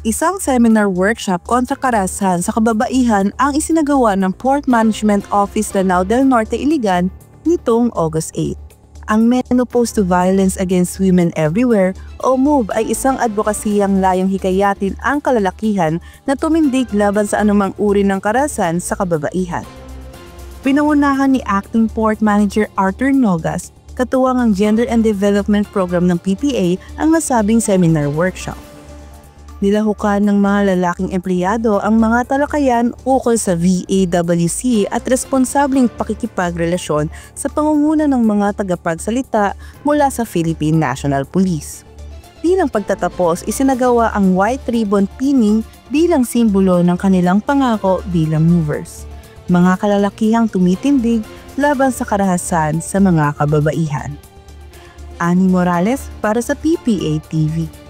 Isang seminar workshop kontra karahasan sa kababaihan ang isinagawa ng Port Management Office Lanao del Norte, Iligan nitong August 8. Ang Menopause to Violence Against Women Everywhere o MOVE ay isang advokasiyang layong hikayatin ang kalalakihan na tumindig laban sa anumang uri ng karahasan sa kababaihan. Pinangunahan ni Acting Port Manager Arthur Nogas, katuwang ang Gender and Development Program ng PPA ang nasabing seminar workshop. Nilahukan ng mga lalaking empleyado ang mga talakayan ukol sa VAWC at responsableng pakikipagrelasyon sa pangunguna ng mga tagapagsalita mula sa Philippine National Police. Bilang pagtatapos, isinagawa ang white ribbon pinning bilang simbolo ng kanilang pangako bilang movers. Mga kalalakihang tumitindig laban sa karahasan sa mga kababaihan. Ani Morales para sa PPA TV.